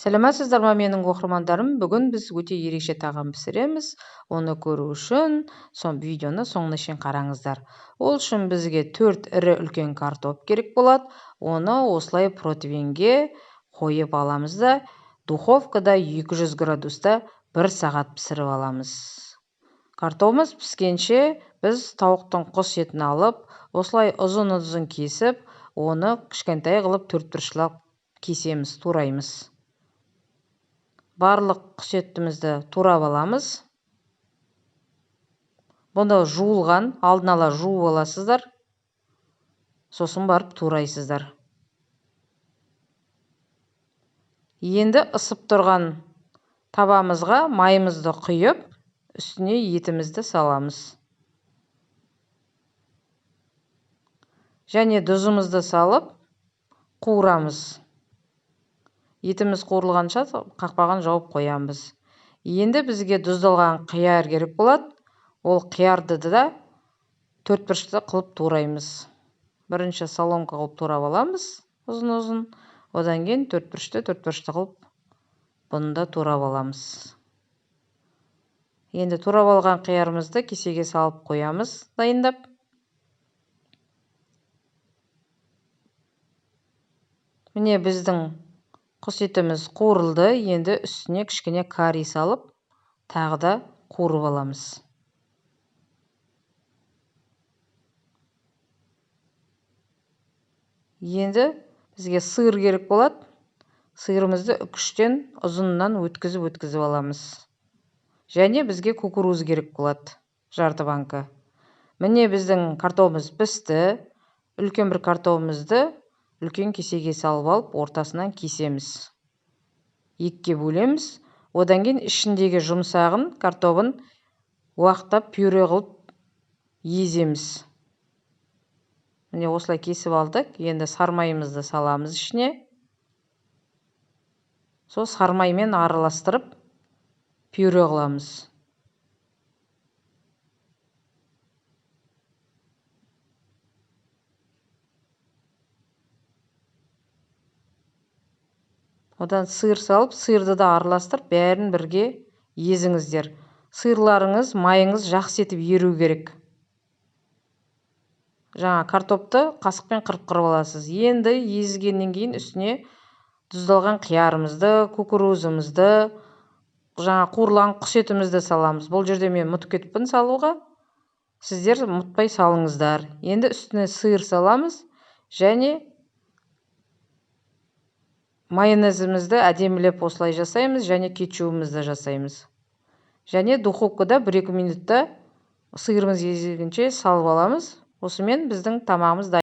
Сәлеметсіздер ме менің оқырмандарым? Бүгін біз өте ерекше тағам пісіреміз. Оны көру үшін видеоны соңына шейін қараңыздар. Ол үшін бізге 4 ірі үлкен картоп керек болады. Оны осылай противенге қойып аламыз да духовкада 200 градуста 1 сағат пісіріп аламыз. Картопымыз піскенше біз тауықтың құс етін алып, осылай ұзын-ұзын кесіп, оны кішкентай қылып төртбұрыштап кесеміз, тураймыз. Барлық құс етімізді турап аламыз. Бұны жуылған, алдын ала жуып аласыздар. Сосын барып турайсыздар. Енді ысып тұрған табамызға майымызды құйып, үстіне етімізді саламыз. Және тұзымызды салып, қуырамыз. Етіміз қуырылғанша қақпағын жауып қоямыз. Енді бізге тұздалған қияр керек болады. Ол қиярды да төртбұрышты қылып тураймыз. Бірінші соломка қылып турап аламыз, ұзын-ұзын. Одан кейін төртбұрышты қылып бұны да турап аламыз. Енді турап алған қиярымызды кесеге салып қоямыз, дайындап. Міне біздің құс етіміз қуырылды. Енді үстіне кішкене карри салып, тағы да қуырып аламыз. Енді бізге сыр керек болады. Сырымызды үкіштен ұзынынан өткізіп аламыз. Және бізге кукуруз керек болады, жарты банка. Міне біздің картопымыз пісті. Үлкен бір картопымызды үлкен кесеге салып алып, ортасынан кесеміз. Екіге бөлеміз. Одан кейін ішіндегі жұмсағын, картопын уақтап пюре қылып еземіз. Міне осылай кесіп алдық. Енді сармайымызды саламыз ішіне. Сол сармаймен араластырып пюре қыламыз. Одан сыр салып, сырды да араластырып, бәрін бірге езіңіздер. Сырларыңыз, майыңыз жақсы етіп еру керек. Жаңа картопты қасықпен қырып аласыз. Енді езгеннен кейін үстіне тұздалған қиярымызды, кукурузымызды, жаңа қуырылған құс етімізді саламыз. Бұл жерде мен ұмытып кетіппін салуға. Сіздер ұмытпай салыңыздар. Енді үстіне сыр саламыз және майонезімізді әдемілеп осылай жасаймыз, және кетчубымызды жасаймыз. Және духовкада 1-2 минутта сырымыз езілгенше салып аламыз. Осымен біздің тамағымыз дайын.